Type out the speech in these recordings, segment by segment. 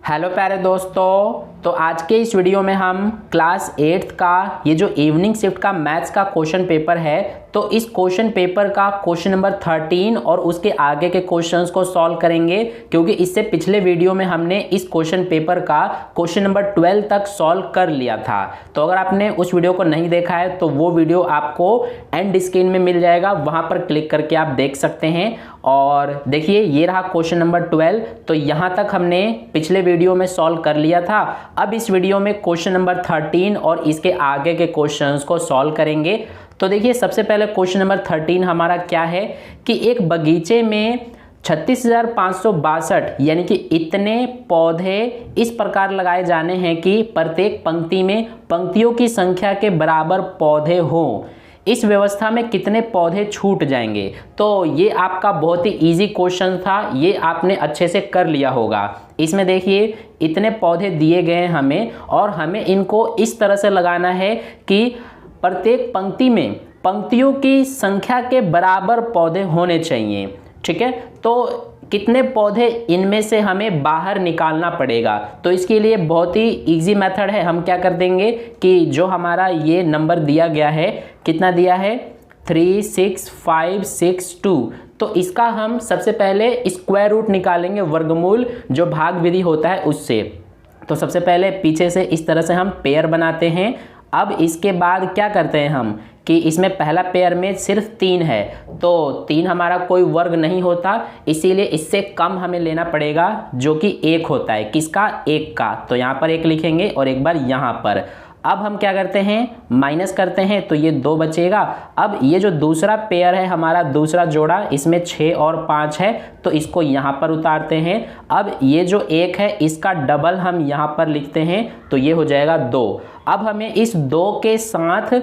Hello प्यारे दोस्तों, तो आज के इस वीडियो में हम क्लास 8th का ये जो इवनिंग शिफ्ट का मैथ्स का क्वेश्चन पेपर है, तो इस क्वेश्चन पेपर का क्वेश्चन नंबर 13 और उसके आगे के क्वेश्चंस को सॉल्व करेंगे। क्योंकि इससे पिछले वीडियो में हमने इस क्वेश्चन पेपर का क्वेश्चन नंबर 12 तक सॉल्व कर लिया था। तो अगर आपने उस वीडियो को नहीं देखा है तो वो वीडियो आपको एंड स्क्रीन में मिल जाएगा, वहां पर क्लिक करके आप देख सकते हैं। और देखिए, ये रहा क्वेश्चन नंबर 12। तो यहां तक हमने पिछले वीडियो में सॉल्व कर लिया था। अब इस वीडियो में क्वेश्चन नंबर 13 और इसके आगे के क्वेश्चंस को सॉल्व करेंगे। तो देखिए, सबसे पहले क्वेश्चन नंबर 13 हमारा क्या है कि एक बगीचे में 36,562 यानी कि इतने पौधे इस प्रकार लगाए जाने हैं कि प्रत्येक पंक्ति में पंक्तियों की संख्या के बराबर पौधे हों। इस व्यवस्था में कितने पौधे छूट जाएंगे। तो ये आपका बहुत ही इजी क्वेश्चन था, ये आपने अच्छे से कर लिया होगा। इसमें देखिए, इतने पौधे दिए गए हैं हमें, और हमें इनको इस तरह से लगाना है कि प्रत्येक पंक्ति में पंक्तियों की संख्या के बराबर पौधे होने चाहिए। ठीक है, तो कितने पौधे इनमें से हमें बाहर निकालना पड़ेगा। तो इसके लिए बहुत ही इजी मेथड है। हम क्या कर देंगे कि जो हमारा ये नंबर दिया गया है, कितना दिया है 36562, तो इसका हम सबसे पहले स्क्वायर रूट निकालेंगे, वर्गमूल जो भाग विधि होता है उससे। तो सबसे पहले पीछे से इस तरह से हम पेयर बनाते हैं। अब इसके बाद क्या करते हैं हम कि इसमें पहला पेयर में सिर्फ 3 है, तो 3 हमारा कोई वर्ग नहीं होता, इसीलिए इससे कम हमें लेना पड़ेगा जो कि 1 होता है। किसका? 1 का। तो यहाँ पर 1 लिखेंगे और एक बार यहाँ पर। अब हम क्या करते हैं, माइनस करते हैं, तो ये 2 बचेगा। अब ये जो दूसरा पेयर है हमारा, दूसरा जोड़ा, इसमें 6 और 5 है, तो इसको यहाँ पर उतारते हैं। अब ये जो 1 है इसका डबल हम यहाँ पर लिखते हैं, तो ये हो जाएगा 2। अब हमें इस 2 के साथ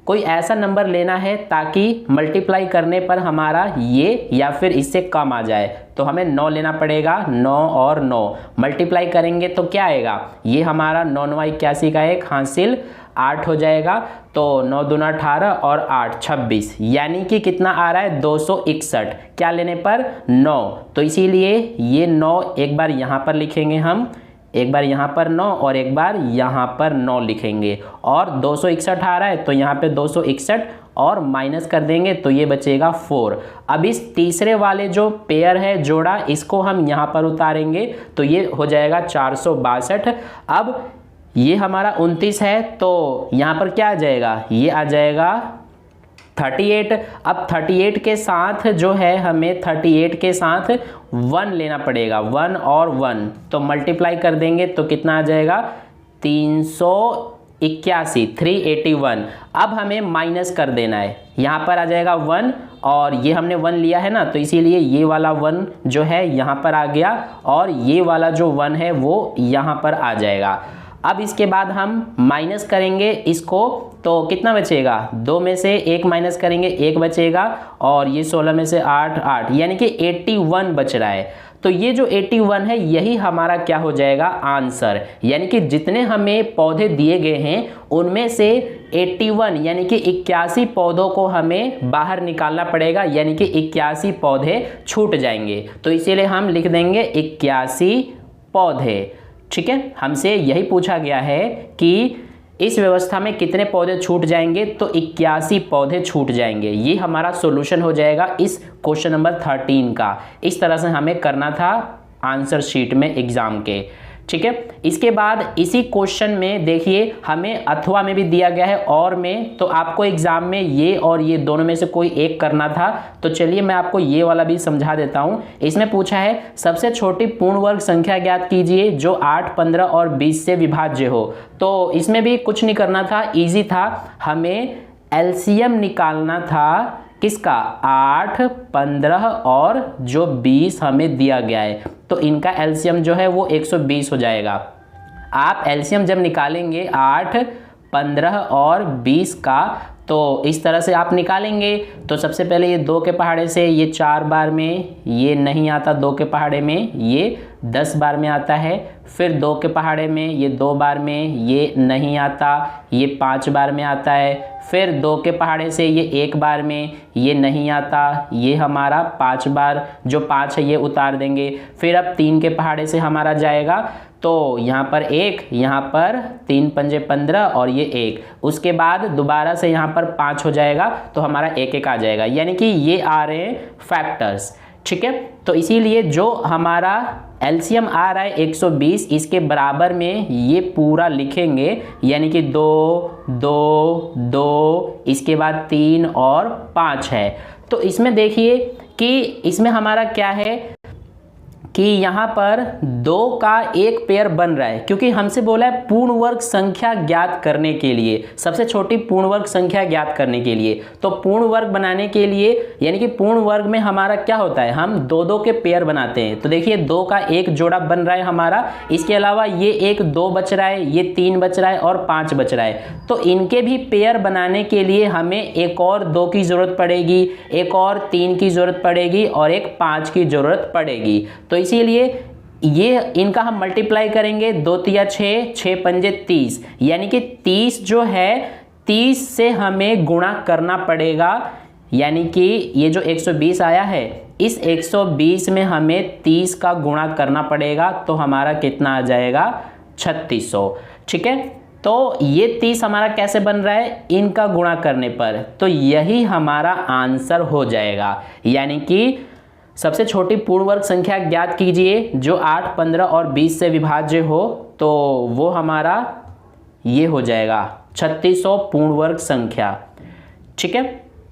कोई ऐसा नंबर लेना है ताकि मल्टीप्लाई करने पर हमारा ये या फिर इससे कम आ जाए। तो हमें 9 लेना पड़ेगा। 9 और 9 मल्टीप्लाई करेंगे तो क्या आएगा, ये हमारा 9 9 81 का एक हासिल 8 हो जाएगा। तो 9 दूना 18 और 8 26, यानी कि कितना आ रहा है 261। क्या लेने पर? 9। तो इसीलिए ये 9 एक बार यहाँ पर लिखेंगे हम, एक बार यहाँ पर 9 और एक बार यहाँ पर 9 लिखेंगे। और 261 आ रहा है तो यहाँ पे 261 और माइनस कर देंगे तो ये बचेगा 4। अब इस तीसरे वाले जो पेयर है जोड़ा, इसको हम यहाँ पर उतारेंगे तो ये हो जाएगा 462। अब ये हमारा 29 है, तो यहाँ पर क्या आ जाएगा, ये आ जाएगा 38। अब 38 के साथ जो है, हमें 38 के साथ 1 लेना पड़ेगा, 1 और 1, तो मल्टीप्लाई कर देंगे तो कितना आ जाएगा 381, 381। अब हमें माइनस कर देना है, यहाँ पर आ जाएगा 1 और ये हमने 1 लिया है ना, तो इसीलिए ये वाला 1 जो है यहाँ पर आ गया और ये वाला जो 1 है वो यहाँ पर आ जाएगा। अब इसके बाद हम माइनस करेंगे इसको, तो कितना बचेगा, 2 में से 1 माइनस करेंगे, 1 बचेगा, और ये 16 में से 8 8, यानी कि 81 बच रहा है। तो ये जो 81 है यही हमारा क्या हो जाएगा, आंसर। यानी कि जितने हमें पौधे दिए गए हैं उनमें से 81 यानी कि 81 पौधों को हमें बाहर निकालना पड़ेगा, यानी कि 81 पौधे छूट जाएंगे। तो इसीलिए हम लिख देंगे 81 पौधे। ठीक है, हमसे यही पूछा गया है कि इस व्यवस्था में कितने पौधे छूट जाएंगे, तो 81 पौधे छूट जाएंगे। ये हमारा सॉल्यूशन हो जाएगा इस क्वेश्चन नंबर 13 का। इस तरह से हमें करना था आंसर शीट में एग्जाम के। ठीक है, इसके बाद इसी क्वेश्चन में देखिए, हमें अथवा में भी दिया गया है और में, तो आपको एग्जाम में ये और ये दोनों में से कोई एक करना था। तो चलिए मैं आपको ये वाला भी समझा देता हूं। इसमें पूछा है सबसे छोटी पूर्ण वर्ग संख्या ज्ञात कीजिए जो 8, 15 और 20 से विभाज्य हो। तो इसमें भी कुछ नहीं करना था, ईजी था। हमें एलसीएम निकालना था किसका, 8, 15 और जो 20 हमें दिया गया है, तो इनका एलसीएम जो है वो 120 हो जाएगा। आप एलसीएम जब निकालेंगे 8, 15 और 20 का, तो इस तरह से आप निकालेंगे। तो सबसे पहले ये 2 के पहाड़े से ये 4 बार में ये नहीं आता, 2 के पहाड़े में ये 10 बार में आता है। फिर 2 के पहाड़े में ये 2 बार में, ये नहीं आता, ये 5 बार में आता है। फिर 2 के पहाड़े से ये 1 बार में, ये नहीं आता, ये हमारा 5 बार, जो 5 है ये उतार देंगे। फिर अब 3 के पहाड़े से हमारा जाएगा, तो यहाँ पर 1, यहाँ पर 3 पंजे 15 और ये 1। उसके बाद दोबारा से यहाँ पर 5 हो जाएगा, तो हमारा 1 1 आ जाएगा, यानी कि ये आ रहे हैं फैक्टर्स। ठीक है, तो इसीलिए जो हमारा एलसीएम आ रहा है 120, इसके बराबर में ये पूरा लिखेंगे, यानी कि 2 2 2, इसके बाद 3 और 5 है। तो इसमें देखिए कि इसमें हमारा क्या है कि यहाँ पर 2 का एक पेयर बन रहा है, क्योंकि हमसे बोला है पूर्ण वर्ग संख्या ज्ञात करने के लिए, सबसे छोटी पूर्ण वर्ग संख्या ज्ञात करने के लिए। तो पूर्ण वर्ग बनाने के लिए, यानी कि पूर्ण वर्ग में हमारा क्या होता है, हम 2 के पेयर बनाते हैं। तो देखिए 2 का एक जोड़ा बन रहा है हमारा, इसके अलावा ये एक 2 बच रहा है, ये 3 बच रहा है और 5 बच रहा है। तो इनके भी पेयर बनाने के लिए हमें एक और 2 की ज़रूरत पड़ेगी, एक और 3 की ज़रूरत पड़ेगी और एक 5 की ज़रूरत पड़ेगी। तो इसीलिए ये इनका हम मल्टीप्लाई करेंगे, 2 तिया 6, 6 पंजे 30, यानी कि 30 जो है 30 से हमें गुणा करना पड़ेगा। यानी कि ये जो 120 आया है, इस 120 में हमें 30 का गुणा करना पड़ेगा, तो हमारा कितना आ जाएगा 3600। ठीक है, तो ये 30 हमारा कैसे बन रहा है, इनका गुणा करने पर, तो यही हमारा आंसर हो जाएगा। यानी कि सबसे छोटी पूर्ण वर्ग संख्या ज्ञात कीजिए जो 8, 15 और 20 से विभाज्य हो, तो वो हमारा ये हो जाएगा 3600 पूर्ण वर्ग संख्या। ठीक है,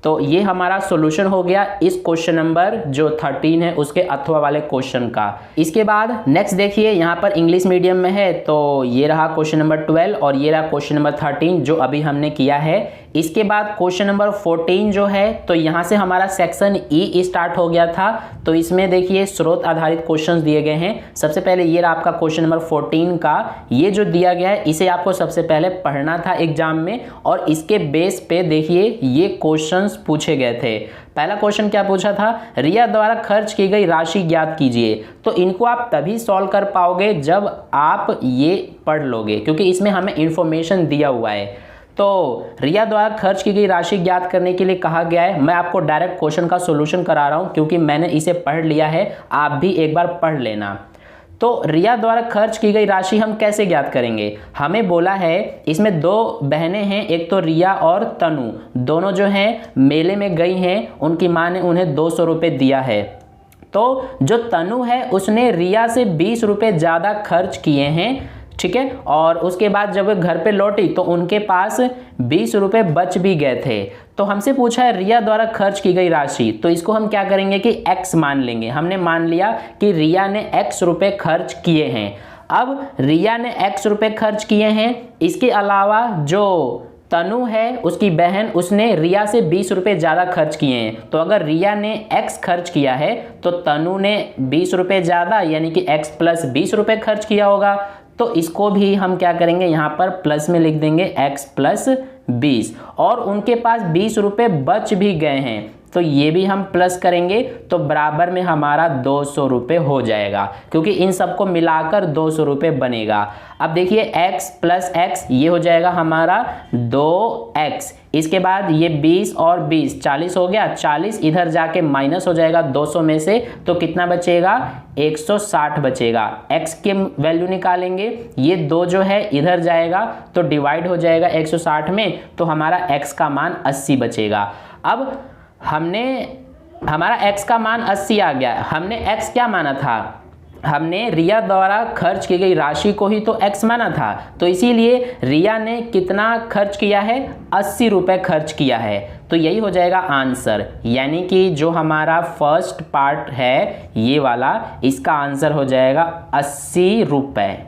तो ये हमारा सॉल्यूशन हो गया इस क्वेश्चन नंबर जो 13 है उसके अथवा वाले क्वेश्चन का। इसके बाद नेक्स्ट देखिए, यहाँ पर इंग्लिश मीडियम में है, तो ये रहा क्वेश्चन नंबर 12 और ये रहा क्वेश्चन नंबर 13 जो अभी हमने किया है। इसके बाद क्वेश्चन नंबर 14 जो है, तो यहाँ से हमारा सेक्शन ई स्टार्ट हो गया था। तो इसमें देखिए स्रोत आधारित क्वेश्चंस दिए गए हैं। सबसे पहले ये रहा आपका क्वेश्चन नंबर 14 का, ये जो दिया गया है इसे आपको सबसे पहले पढ़ना था एग्जाम में, और इसके बेस पे देखिए ये क्वेश्चंस पूछे गए थे। पहला क्वेश्चन क्या पूछा था, रिया द्वारा खर्च की गई राशि ज्ञात कीजिए। तो इनको आप तभी सॉल्व कर पाओगे जब आप ये पढ़ लोगे, क्योंकि इसमें हमें इंफॉर्मेशन दिया हुआ है। तो रिया द्वारा खर्च की गई राशि ज्ञात करने के लिए कहा गया है। मैं आपको डायरेक्ट क्वेश्चन का सॉल्यूशन करा रहा हूं, क्योंकि मैंने इसे पढ़ लिया है, आप भी एक बार पढ़ लेना। तो रिया द्वारा खर्च की गई राशि हम कैसे ज्ञात करेंगे, हमें बोला है इसमें 2 बहनें हैं, एक तो रिया और तनु, दोनों जो हैं मेले में गई हैं, उनकी माँ ने उन्हें 200 रुपये दिया है। तो जो तनु है उसने रिया से 20 रुपये ज़्यादा खर्च किए हैं। ठीक है, और उसके बाद जब वे घर पे लौटी तो उनके पास 20 रुपये बच भी गए थे। तो हमसे पूछा है रिया द्वारा खर्च की गई राशि, तो इसको हम क्या करेंगे कि x मान लेंगे। हमने मान लिया कि रिया ने x रुपये खर्च किए हैं। अब रिया ने x रुपये खर्च किए हैं, इसके अलावा जो तनु है उसकी बहन, उसने रिया से 20 रुपये ज़्यादा खर्च किए हैं। तो अगर रिया ने x खर्च किया है तो तनु ने 20 रुपये ज़्यादा, यानी कि x प्लस 20 रुपये खर्च किया होगा। तो इसको भी हम क्या करेंगे, यहाँ पर प्लस में लिख देंगे x प्लस 20, और उनके पास 20 रुपये बच भी गए हैं, तो ये भी हम प्लस करेंगे, तो बराबर में हमारा 200 रुपये हो जाएगा, क्योंकि इन सबको मिलाकर 200 रुपये बनेगा। अब देखिए x प्लस x ये हो जाएगा हमारा 2x, इसके बाद ये 20 और 20 40 हो गया, 40 इधर जाके माइनस हो जाएगा 200 में से, तो कितना बचेगा 160 बचेगा। x के वैल्यू निकालेंगे, ये 2 जो है इधर जाएगा तो डिवाइड हो जाएगा 160 में, तो हमारा x का मान 80 बचेगा। अब हमारा x का मान 80 आ गया। हमने x क्या माना था, हमने रिया द्वारा खर्च की गई राशि को ही तो x माना था, तो इसीलिए रिया ने कितना खर्च किया है, 80 रुपये खर्च किया है। तो यही हो जाएगा आंसर, यानी कि जो हमारा फर्स्ट पार्ट है ये वाला, इसका आंसर हो जाएगा 80 रुपये।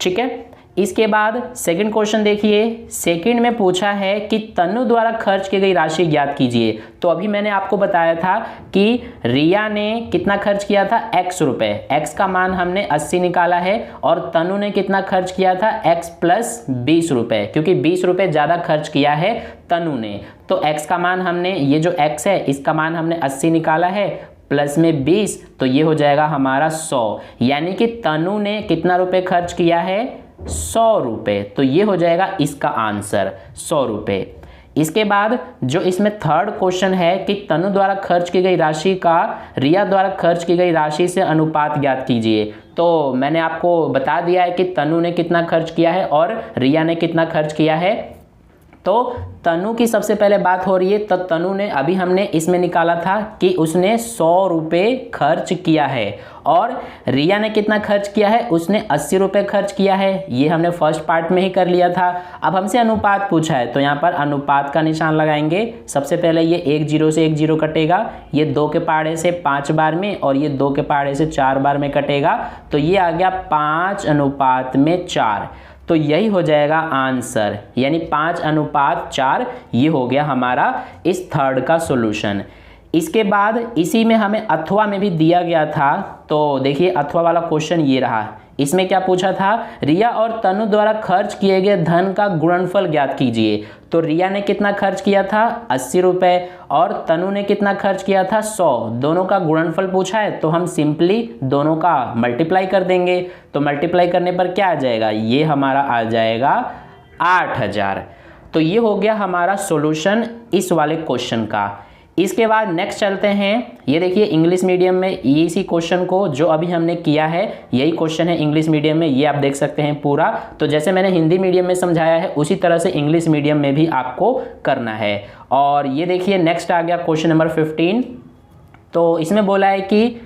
ठीक है, इसके बाद सेकंड क्वेश्चन देखिए। सेकंड में पूछा है कि तनु द्वारा खर्च की गई राशि ज्ञात कीजिए। तो अभी मैंने आपको बताया था कि रिया ने कितना खर्च किया था, x रुपये, x का मान हमने 80 निकाला है, और तनु ने कितना खर्च किया था, x प्लस 20 रुपये, क्योंकि 20 रुपये ज़्यादा खर्च किया है तनु ने। तो x का मान हमने, ये जो x है इसका मान हमने 80 निकाला है, प्लस में 20, तो ये हो जाएगा हमारा 100। यानी कि तनु ने कितना रुपए खर्च किया है? 100 रुपये। तो ये हो जाएगा इसका आंसर 100 रुपये। इसके बाद जो इसमें थर्ड क्वेश्चन है कि तनु द्वारा खर्च की गई राशि का रिया द्वारा खर्च की गई राशि से अनुपात ज्ञात कीजिए। तो मैंने आपको बता दिया है कि तनु ने कितना खर्च किया है और रिया ने कितना खर्च किया है। तो तनु की सबसे पहले बात हो रही है, तो तनु ने अभी हमने इसमें निकाला था कि उसने 100 रुपये खर्च किया है और रिया ने कितना खर्च किया है? उसने 80 रुपये खर्च किया है। ये हमने फर्स्ट पार्ट में ही कर लिया था। अब हमसे अनुपात पूछा है तो यहाँ पर अनुपात का निशान लगाएंगे। सबसे पहले ये 1 0 से 1 0 कटेगा, ये 2 के पहाड़े से 5 बार में और ये 2 के पहाड़े से 4 बार में कटेगा, तो ये आ गया 5:4। तो यही हो जाएगा आंसर, यानी 5:4 ये हो गया हमारा इस थर्ड का सॉल्यूशन। इसके बाद इसी में हमें अथवा में भी दिया गया था, तो देखिए अथवा वाला क्वेश्चन ये रहा। इसमें क्या पूछा था? रिया और तनु द्वारा खर्च किए गए धन का गुणनफल ज्ञात कीजिए। तो रिया ने कितना खर्च किया था? 80 रुपये और तनु ने कितना खर्च किया था? 100। दोनों का गुणनफल पूछा है तो हम सिंपली दोनों का मल्टीप्लाई कर देंगे। तो मल्टीप्लाई करने पर क्या आ जाएगा? ये हमारा आ जाएगा 8000। तो ये हो गया हमारा सॉल्यूशन इस वाले क्वेश्चन का। इसके बाद नेक्स्ट चलते हैं। ये देखिए इंग्लिश मीडियम में इसी क्वेश्चन को जो अभी हमने किया है यही क्वेश्चन है इंग्लिश मीडियम में, ये आप देख सकते हैं पूरा। तो जैसे मैंने हिंदी मीडियम में समझाया है उसी तरह से इंग्लिश मीडियम में भी आपको करना है। और ये देखिए नेक्स्ट आ गया क्वेश्चन नंबर 15। तो इसमें बोला है कि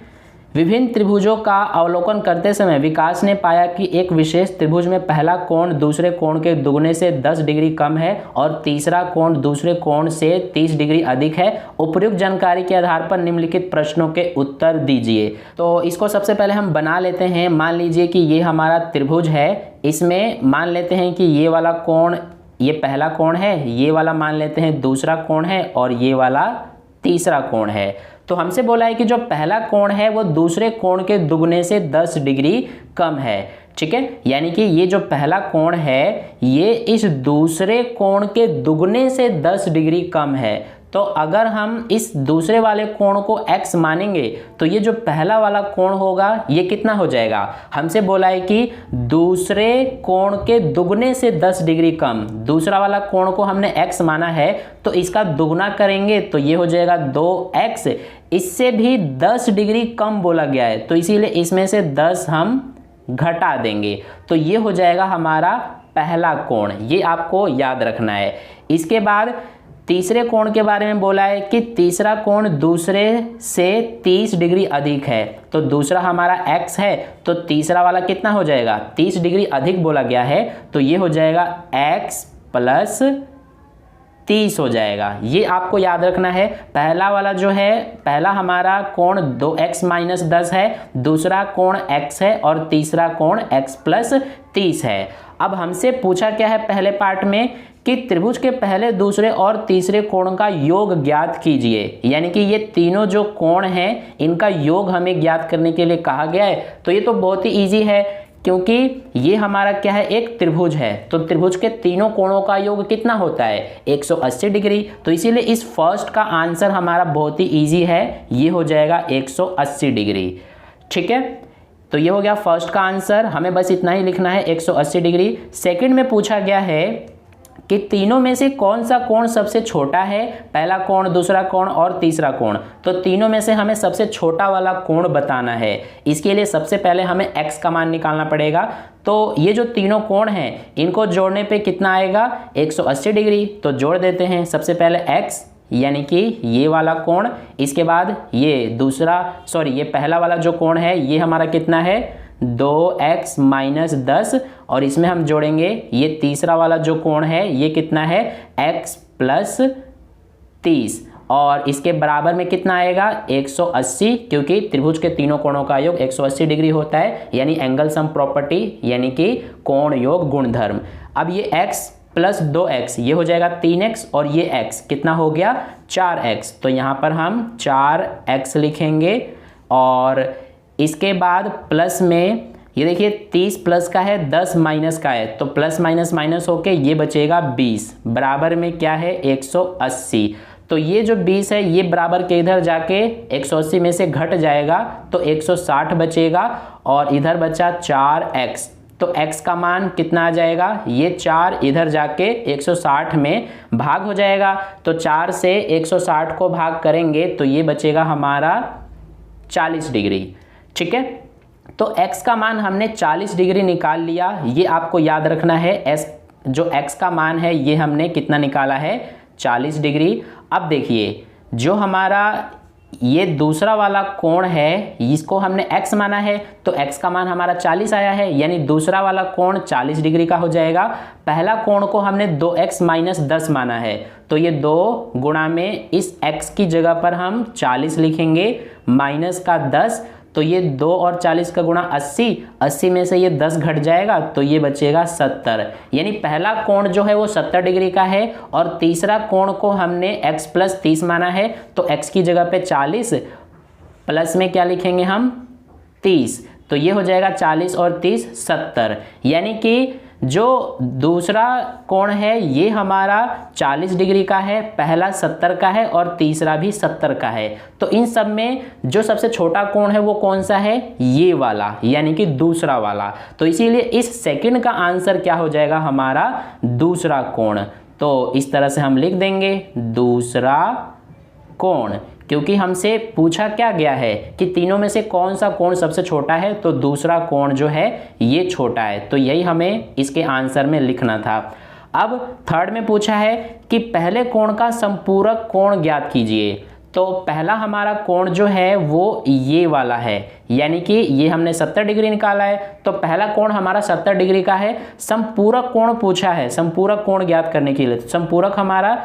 विभिन्न त्रिभुजों का अवलोकन करते समय विकास ने पाया कि एक विशेष त्रिभुज में पहला कोण दूसरे कोण के दुगने से 10 डिग्री कम है और तीसरा कोण दूसरे कोण से 30 डिग्री अधिक है। उपर्युक्त जानकारी के आधार पर निम्नलिखित प्रश्नों के उत्तर दीजिए। तो इसको सबसे पहले हम बना लेते हैं। मान लीजिए कि ये हमारा त्रिभुज है, इसमें मान लेते हैं कि ये वाला कोण ये पहला कोण है, ये वाला मान लेते हैं दूसरा कोण है और ये वाला तीसरा कोण है। तो हमसे बोला है कि जो पहला कोण है वो दूसरे कोण के दुगने से 10 डिग्री कम है। ठीक है, यानी कि ये जो पहला कोण है ये इस दूसरे कोण के दुगने से 10 डिग्री कम है। तो अगर हम इस दूसरे वाले कोण को x मानेंगे तो ये जो पहला वाला कोण होगा ये कितना हो जाएगा? हमसे बोला है कि दूसरे कोण के दुगने से 10 डिग्री कम। दूसरा वाला कोण को हमने x माना है तो इसका दुगना करेंगे तो ये हो जाएगा 2x। इससे भी 10 डिग्री कम बोला गया है तो इसीलिए इसमें से 10 हम घटा देंगे। तो ये हो जाएगा हमारा पहला कोण, ये आपको याद रखना है। इसके बाद तीसरे कोण के बारे में बोला है कि तीसरा कोण दूसरे से 30 डिग्री अधिक है। तो दूसरा हमारा x है तो तीसरा वाला कितना हो जाएगा? 30 डिग्री अधिक बोला गया है तो ये हो जाएगा x प्लस 30 हो जाएगा। ये आपको याद रखना है। पहला वाला जो है पहला हमारा कोण 2x माइनस 10 है, दूसरा कोण x है और तीसरा कोण x प्लस 30 है। अब हमसे पूछा क्या है पहले पार्ट में कि त्रिभुज के पहले दूसरे और तीसरे कोण का योग ज्ञात कीजिए। यानी कि ये तीनों जो कोण हैं इनका योग हमें ज्ञात करने के लिए कहा गया है। तो ये तो बहुत ही इजी है क्योंकि ये हमारा क्या है? एक त्रिभुज है। तो त्रिभुज के तीनों कोणों का योग कितना होता है? 180 डिग्री। तो इसीलिए इस फर्स्ट का आंसर हमारा बहुत ही इजी है, ये हो जाएगा 180 डिग्री। ठीक है, तो ये हो गया फर्स्ट का आंसर। हमें बस इतना ही लिखना है 180 डिग्री। सेकंड में पूछा गया है कि तीनों में से कौन सा कोण सबसे छोटा है? पहला कोण, दूसरा कोण और तीसरा कोण। तो तीनों में से हमें सबसे छोटा वाला कोण बताना है। इसके लिए सबसे पहले हमें x का मान निकालना पड़ेगा। तो ये जो तीनों कोण हैं इनको जोड़ने पे कितना आएगा? 180 डिग्री। तो जोड़ देते हैं सबसे पहले x यानी कि ये वाला कोण, इसके बाद ये दूसरा ये पहला वाला जो कोण है ये हमारा कितना है? 2x माइनस 10 और इसमें हम जोड़ेंगे ये तीसरा वाला जो कोण है ये कितना है? x प्लस 30 और इसके बराबर में कितना आएगा? 180, क्योंकि त्रिभुज के तीनों कोणों का योग 180 डिग्री होता है, यानी एंगल सम प्रॉपर्टी यानी कि कोण योग गुणधर्म। अब ये x प्लस 2x ये हो जाएगा 3x और ये x कितना हो गया? 4x। तो यहाँ पर हम 4x लिखेंगे और इसके बाद प्लस में ये देखिए 30 प्लस का है, 10 माइनस का है, तो प्लस माइनस माइनस होके ये बचेगा 20, बराबर में क्या है? 180। तो ये जो 20 है ये बराबर के इधर जाके 180 में से घट जाएगा तो 160 बचेगा और इधर बचा 4x। तो x का मान कितना आ जाएगा, ये 4 इधर जाके 160 में भाग हो जाएगा। तो 4 से 160 को भाग करेंगे तो ये बचेगा हमारा 40 डिग्री। ठीक है, तो x का मान हमने 40 डिग्री निकाल लिया। ये आपको याद रखना है, जो x का मान है ये हमने कितना निकाला है, 40 डिग्री। अब देखिए जो हमारा ये दूसरा वाला कोण है इसको हमने x माना है, तो x का मान हमारा 40 आया है, यानी दूसरा वाला कोण 40 डिग्री का हो जाएगा। पहला कोण को हमने 2x माइनस 10 माना है, तो ये 2 गुणा में इस x की जगह पर हम 40 लिखेंगे माइनस का 10, तो ये 2 और 40 का गुणा 80, 80 में से ये 10 घट जाएगा तो ये बचेगा 70। यानी पहला कोण जो है वो 70 डिग्री का है और तीसरा कोण को हमने x प्लस 30 माना है, तो x की जगह पे 40 प्लस में क्या लिखेंगे हम 30, तो ये हो जाएगा 40 और 30 70। यानी कि जो दूसरा कोण है ये हमारा 40 डिग्री का है, पहला 70 का है और तीसरा भी 70 का है। तो इन सब में जो सबसे छोटा कोण है वो कौन सा है, ये वाला, यानी कि दूसरा वाला। तो इसीलिए इस सेकंड का आंसर क्या हो जाएगा हमारा दूसरा कोण। तो इस तरह से हम लिख देंगे दूसरा कोण, क्योंकि हमसे पूछा क्या गया है कि तीनों में से कौन सा कोण सबसे छोटा है, तो दूसरा कोण जो है ये छोटा है, तो यही हमें इसके आंसर में लिखना था। अब थर्ड में पूछा है कि पहले कोण का संपूरक कोण ज्ञात कीजिए। तो पहला हमारा कोण जो है वो ये वाला है, यानी कि ये हमने 70 डिग्री निकाला है, तो पहला कोण हमारा 70 डिग्री का है। संपूरक कोण पूछा है, संपूरक कोण ज्ञात करने के लिए, तो संपूरक हमारा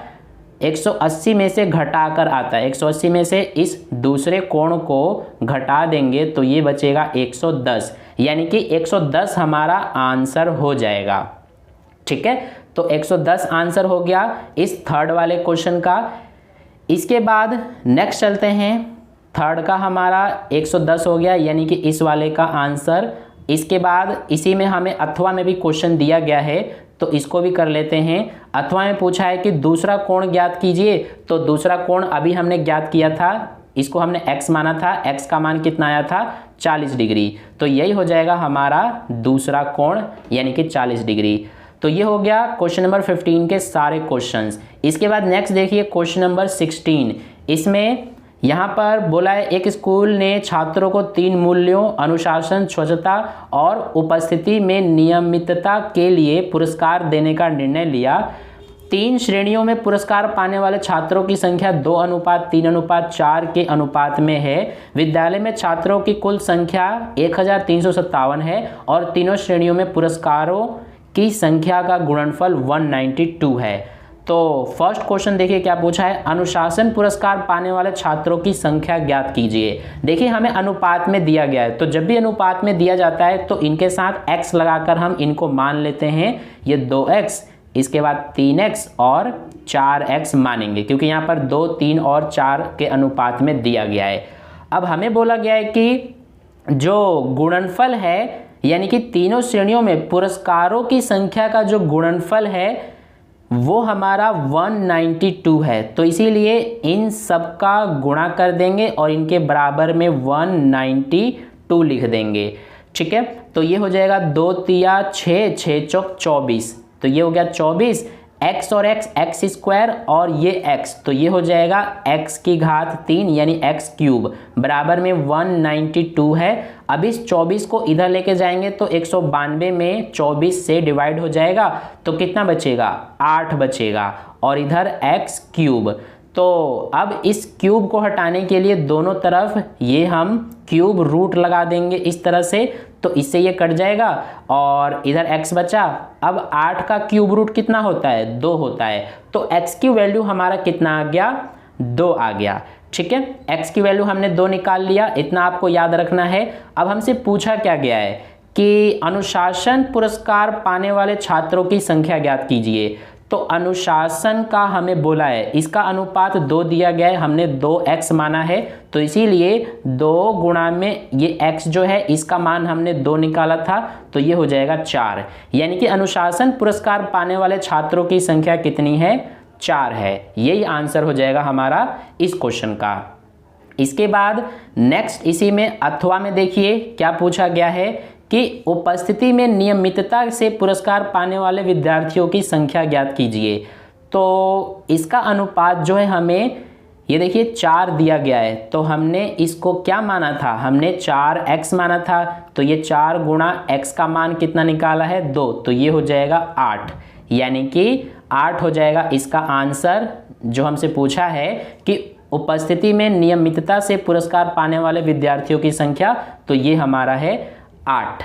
180 में से घटाकर आता है, 180 में से इस दूसरे कोण को घटा देंगे तो ये बचेगा 110, यानी कि 110 हमारा आंसर हो जाएगा। ठीक है, तो 110 आंसर हो गया इस थर्ड वाले क्वेश्चन का। इसके बाद नेक्स्ट चलते हैं, थर्ड का हमारा 110 हो गया, यानी कि इस वाले का आंसर। इसके बाद इसी में हमें अथवा में भी क्वेश्चन दिया गया है, तो इसको भी कर लेते हैं। अथवा में पूछा है कि दूसरा कोण ज्ञात कीजिए, तो दूसरा कोण अभी हमने ज्ञात किया था, इसको हमने x माना था, x का मान कितना आया था 40 डिग्री, तो यही हो जाएगा हमारा दूसरा कोण, यानी कि 40 डिग्री। तो ये हो गया क्वेश्चन नंबर 15 के सारे क्वेश्चंस। इसके बाद नेक्स्ट देखिए क्वेश्चन नंबर 16। इसमें यहाँ पर बोला है एक स्कूल ने छात्रों को 3 मूल्यों अनुशासन, स्वच्छता और उपस्थिति में नियमितता के लिए पुरस्कार देने का निर्णय लिया। 3 श्रेणियों में पुरस्कार पाने वाले छात्रों की संख्या 2:3:4 के अनुपात में है। विद्यालय में छात्रों की कुल संख्या 1357 है और तीनों श्रेणियों में पुरस्कारों की संख्या का गुणनफल 192 है। तो फर्स्ट क्वेश्चन देखिए क्या पूछा है, अनुशासन पुरस्कार पाने वाले छात्रों की संख्या ज्ञात कीजिए। देखिए हमें अनुपात में दिया गया है, तो जब भी अनुपात में दिया जाता है तो इनके साथ x लगाकर हम इनको मान लेते हैं। ये 2x, इसके बाद 3x और 4x मानेंगे, क्योंकि यहाँ पर 2, 3 और 4 के अनुपात में दिया गया है। अब हमें बोला गया है कि जो गुणनफल है, यानी कि तीनों श्रेणियों में पुरस्कारों की संख्या का जो गुणनफल है वो हमारा 192 है, तो इसीलिए इन सब का गुणा कर देंगे और इनके बराबर में 192 लिख देंगे। ठीक है, तो ये हो जाएगा 2 तिया 6, 6 चौक 24, तो ये हो गया 24, x और x स्क्वायर और ये x, तो ये हो जाएगा x की घात 3 यानी x क्यूब बराबर में 192 है। अब इस 24 को इधर लेके जाएंगे तो 192 में 24 से डिवाइड हो जाएगा, तो कितना बचेगा 8 बचेगा और इधर x क्यूब। तो अब इस क्यूब को हटाने के लिए दोनों तरफ ये हम क्यूब रूट लगा देंगे इस तरह से, तो इससे ये कट जाएगा और इधर x बचा। अब 8 का क्यूब रूट कितना होता है 2 होता है, तो x की वैल्यू हमारा कितना आ गया 2 आ गया। ठीक है, x की वैल्यू हमने 2 निकाल लिया, इतना आपको याद रखना है। अब हमसे पूछा क्या गया है कि अनुशासन पुरस्कार पाने वाले छात्रों की संख्या ज्ञात कीजिए। तो अनुशासन का हमें बोला है, इसका अनुपात 2 दिया गया है, हमने 2x माना है, तो इसीलिए 2 गुणा में ये x जो है इसका मान हमने 2 निकाला था, तो ये हो जाएगा 4, यानी कि अनुशासन पुरस्कार पाने वाले छात्रों की संख्या कितनी है 4 है। यही आंसर हो जाएगा हमारा इस क्वेश्चन का। इसके बाद नेक्स्ट इसी में अथवा में देखिए क्या पूछा गया है कि उपस्थिति में नियमितता से पुरस्कार पाने वाले विद्यार्थियों की संख्या ज्ञात कीजिए। तो इसका अनुपात जो है हमें ये देखिए 4 दिया गया है, तो हमने इसको क्या माना था, हमने 4x माना था, तो ये 4 गुणा x का मान कितना निकाला है 2, तो ये हो जाएगा 8, यानी कि 8 हो जाएगा इसका आंसर जो हमसे पूछा है कि उपस्थिति में नियमितता से पुरस्कार पाने वाले विद्यार्थियों की संख्या, तो ये हमारा है 8।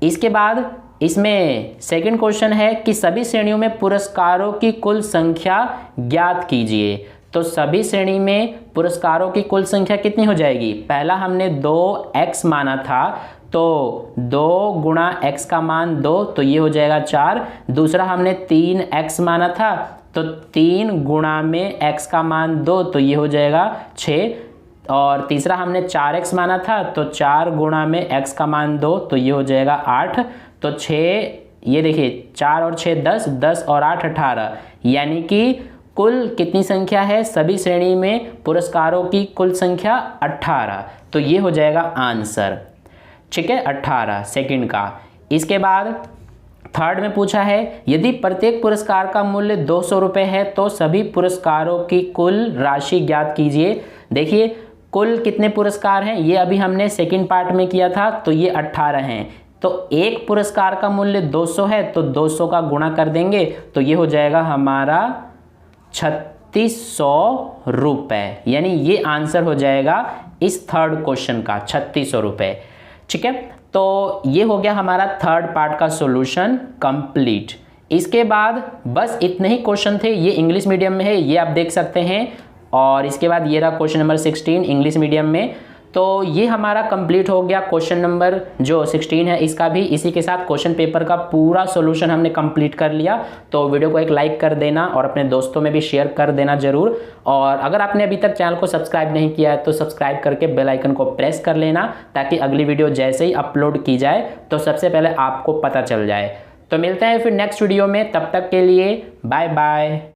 इसके बाद इसमें सेकंड क्वेश्चन है कि सभी श्रेणियों में पुरस्कारों की कुल संख्या ज्ञात कीजिए। तो सभी श्रेणी में पुरस्कारों की कुल संख्या कितनी हो जाएगी, पहला हमने 2x माना था, तो 2 गुणा x का मान 2, तो ये हो जाएगा 4। दूसरा हमने 3x माना था, तो 3 गुणा में x का मान 2, तो ये हो जाएगा 6। और तीसरा हमने 4x माना था, तो 4 गुणा में x का मान 2, तो ये हो जाएगा 8। तो 6, ये देखिए 4 और 6 10, 10 और 8 18, यानी कि कुल कितनी संख्या है सभी श्रेणी में पुरस्कारों की कुल संख्या 18, तो ये हो जाएगा आंसर। ठीक है, 18 सेकंड का। इसके बाद थर्ड में पूछा है यदि प्रत्येक पुरस्कार का मूल्य 200 रुपये है तो सभी पुरस्कारों की कुल राशि ज्ञात कीजिए। देखिए कुल कितने पुरस्कार हैं, ये अभी हमने सेकंड पार्ट में किया था, तो ये 18 हैं। तो एक पुरस्कार का मूल्य 200 है, तो 200 का गुणा कर देंगे, तो ये हो जाएगा हमारा 3600 रुपये, यानी ये आंसर हो जाएगा इस थर्ड क्वेश्चन का 3600 रुपये। ठीक है, तो ये हो गया हमारा थर्ड पार्ट का सॉल्यूशन कंप्लीट। इसके बाद बस इतने ही क्वेश्चन थे, ये इंग्लिश मीडियम में है, ये आप देख सकते हैं। और इसके बाद ये रहा क्वेश्चन नंबर 16 इंग्लिश मीडियम में। तो ये हमारा कंप्लीट हो गया क्वेश्चन नंबर जो 16 है इसका भी। इसी के साथ क्वेश्चन पेपर का पूरा सॉल्यूशन हमने कंप्लीट कर लिया। तो वीडियो को एक लाइक कर देना और अपने दोस्तों में भी शेयर कर देना जरूर। और अगर आपने अभी तक चैनल को सब्सक्राइब नहीं किया है तो सब्सक्राइब करके बेल आइकन को प्रेस कर लेना, ताकि अगली वीडियो जैसे ही अपलोड की जाए तो सबसे पहले आपको पता चल जाए। तो मिलते हैं फिर नेक्स्ट वीडियो में, तब तक के लिए बाय बाय।